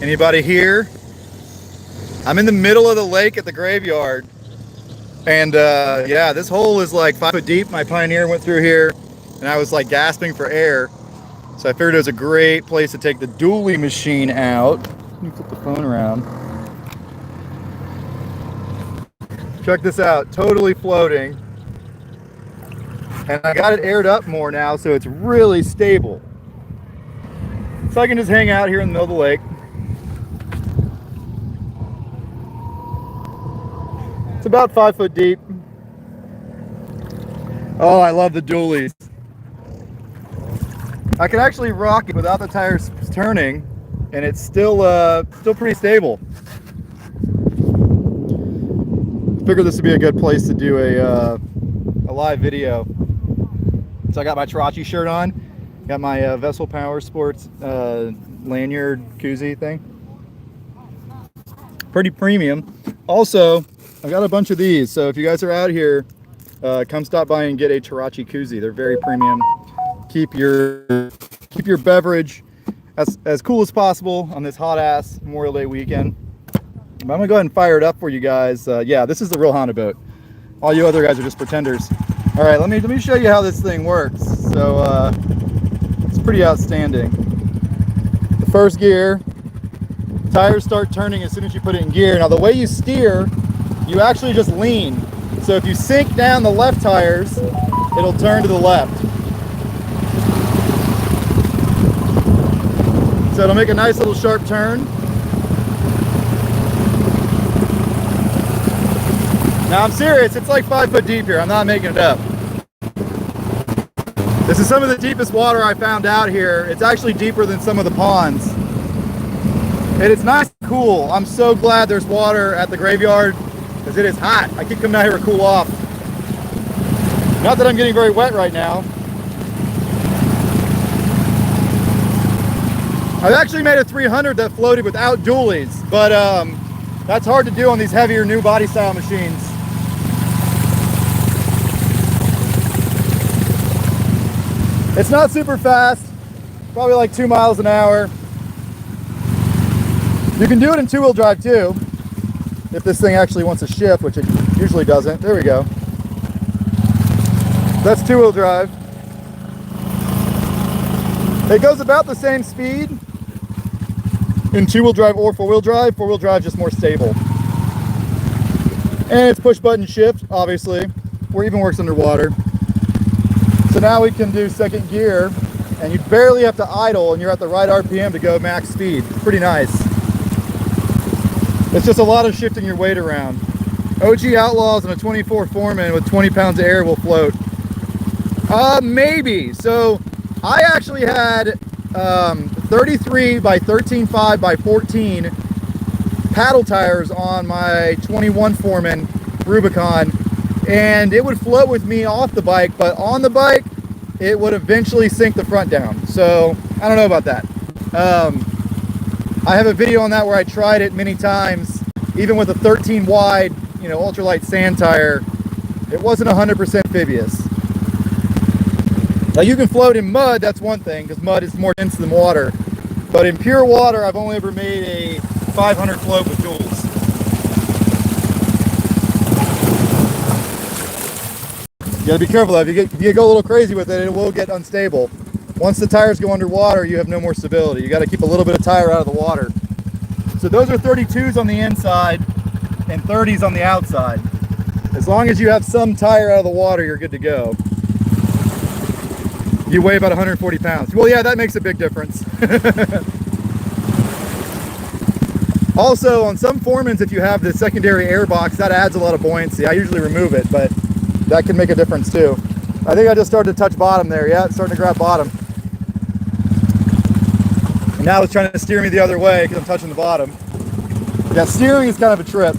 Anybody here? I'm in the middle of the lake at the graveyard. And yeah, this hole is like 5 foot deep. My Pioneer went through here and I was like gasping for air. So I figured it was a great place to take the dually machine out. Let me flip the phone around. Check this out, totally floating. And I got it aired up more now, so it's really stable. So I can just hang out here in the middle of the lake. It's about 5 foot deep. Oh, I love the dualies. I can actually rock it without the tires turning, and it's still pretty stable. Figured this would be a good place to do a live video. So I got my Tarachi shirt on, got my Vessel Power Sports lanyard koozie thing. Pretty premium. Also, I've got a bunch of these, so if you guys are out here, come stop by and get a Tarachi koozie. They're very premium. Keep your beverage as cool as possible on this hot ass Memorial Day weekend. But I'm gonna go ahead and fire it up for you guys. Yeah, this is the real Honda boat. All you other guys are just pretenders. All right, let me show you how this thing works. So it's pretty outstanding. The first gear, tires start turning as soon as you put it in gear. Now the way you steer, you actually just lean. So if you sink down the left tires, it'll turn to the left. So it'll make a nice little sharp turn. Now I'm serious, it's like 5 foot deep here. I'm not making it up. This is some of the deepest water I found out here. It's actually deeper than some of the ponds. And it's nice and cool. I'm so glad there's water at the graveyard because it is hot. I keep coming out here to cool off. Not that I'm getting very wet right now. I've actually made a 300 that floated without dualies, but that's hard to do on these heavier new body style machines. It's not super fast, probably like 2 miles an hour. You can do it in 2-wheel drive too, if this thing actually wants to shift, which it usually doesn't. There we go. That's 2-wheel drive. It goes about the same speed in 2-wheel drive or 4-wheel drive. 4-wheel drive just more stable. And it's push button shift, obviously, or even works underwater. So now we can do second gear, and you barely have to idle, and you're at the right RPM to go max speed. It's pretty nice. It's just a lot of shifting your weight around. OG Outlaws and a 24 Foreman with 20 pounds of air will float. Maybe. So I actually had 33 by 13.5 by 14 paddle tires on my 21 Foreman Rubicon, and it would float with me off the bike, but on the bike it would eventually sink the front down. So I don't know about that. I have a video on that where I tried it many times, even with a 13 wide, ultralight sand tire. It wasn't 100% amphibious. Now you can float in mud, that's one thing, because mud is more dense than water. But in pure water, I've only ever made a 500 float with duals. You gotta be careful though. If you go a little crazy with it, it will get unstable. Once the tires go underwater, you have no more stability. You gotta keep a little bit of tire out of the water. So those are 32s on the inside and 30s on the outside. As long as you have some tire out of the water, you're good to go. You weigh about 140 pounds. Well, yeah, that makes a big difference. Also, on some Foremans, if you have the secondary air box, that adds a lot of buoyancy. I usually remove it, but that can make a difference too. I think I just started to touch bottom there. Yeah, it's starting to grab bottom. And now it's trying to steer me the other way because I'm touching the bottom. Yeah, steering is kind of a trip.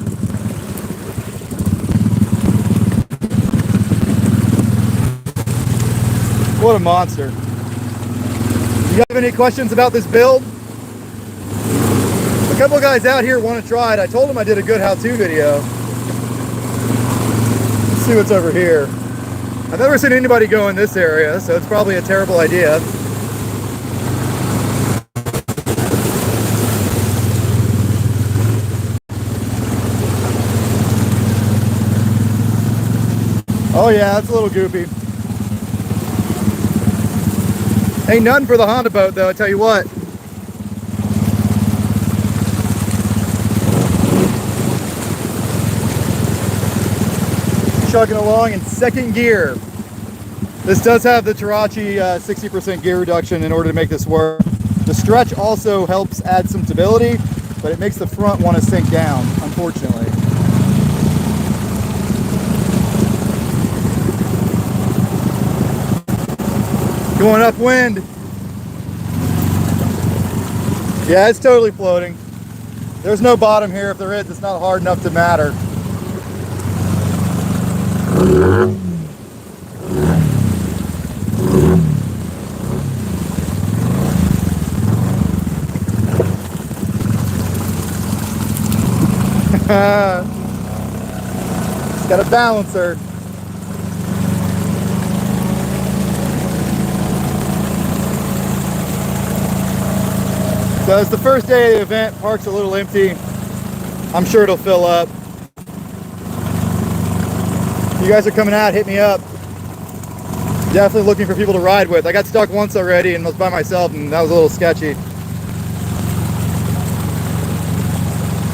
What a monster. You have any questions about this build? A couple guys out here want to try it. I told them I did a good how-to video. Let's see what's over here. I've never seen anybody go in this area, so it's probably a terrible idea. Oh yeah, that's a little goopy. Ain't nothing for the Honda boat though, I tell you what. Chugging along in second gear. This does have the Tarachi 60% gear reduction in order to make this work. The stretch also helps add some stability, but it makes the front want to sink down, unfortunately. Going upwind. Yeah, it's totally floating. There's no bottom here. If there is, it's not hard enough to matter. It's got a balancer. So it's the first day of the event, park's a little empty. I'm sure it'll fill up. If you guys are coming out, hit me up. Definitely looking for people to ride with. I got stuck once already and was by myself, and that was a little sketchy.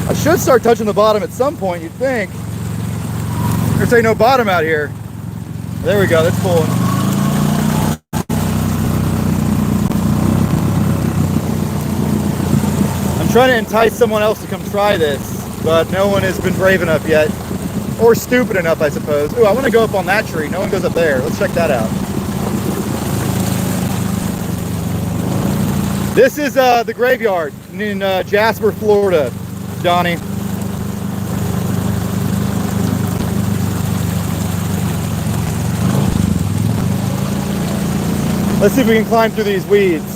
I should start touching the bottom at some point, you'd think. There's ain't no bottom out here. There we go, that's pulling. I'm trying to entice someone else to come try this, but no one has been brave enough yet. Or stupid enough, I suppose. Ooh, I want to go up on that tree. No one goes up there. Let's check that out. This is the graveyard in Jasper, Florida, Donnie. Let's see if we can climb through these weeds.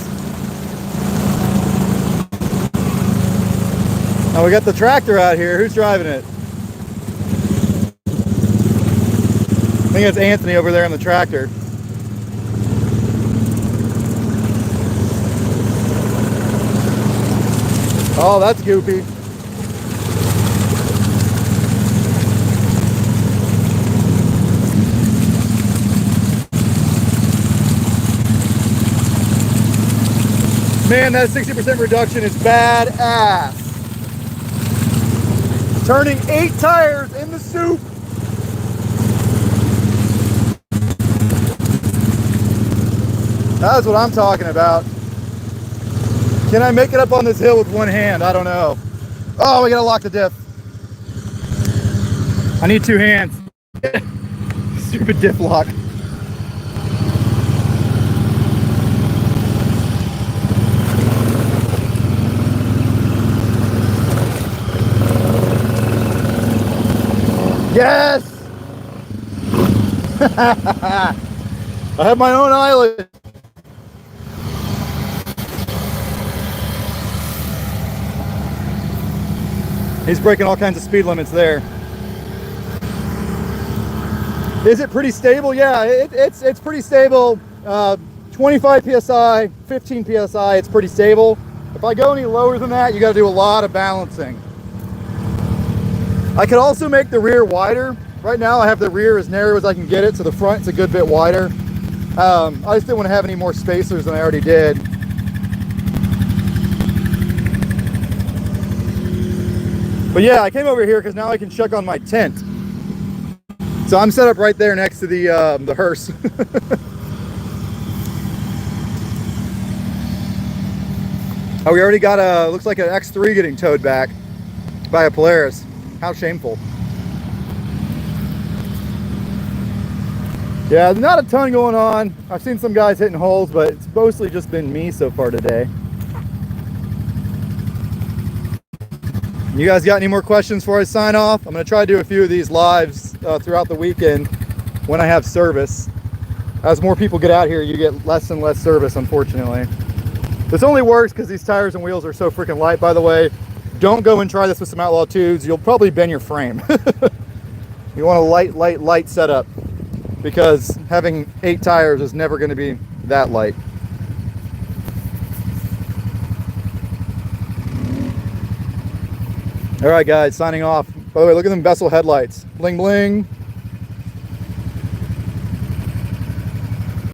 Now we got the tractor out here. Who's driving it? I think it's Anthony over there on the tractor. Oh, that's goopy. Man, that 60% reduction is badass. Turning 8 tires in the soup. That's what I'm talking about. Can I make it up on this hill with one hand? I don't know. Oh, we gotta lock the diff. I need 2 hands. Stupid diff lock. Yes! I have my own island. He's breaking all kinds of speed limits there. Is it pretty stable? Yeah, it's pretty stable. 25 PSI, 15 PSI, it's pretty stable. If I go any lower than that, you gotta do a lot of balancing. I could also make the rear wider. Right now I have the rear as narrow as I can get it, so the front's a good bit wider. I just didn't want to have any more spacers than I already did. But yeah, I came over here because now I can check on my tent. So I'm set up right there next to the hearse. Oh, we already got looks like an X3 getting towed back by a Polaris. How shameful. Yeah, not a ton going on. I've seen some guys hitting holes, but it's mostly just been me so far today. You guys got any more questions before I sign off? I'm going to try to do a few of these lives throughout the weekend when I have service. As more people get out here, you get less and less service, unfortunately. This only works because these tires and wheels are so freaking light, by the way. Don't go and try this with some Outlaw 2s. You'll probably bend your frame. You want a light setup, because having 8 tires is never going to be that light. All right, guys, signing off. By the way, look at them Bessel headlights. Bling, bling.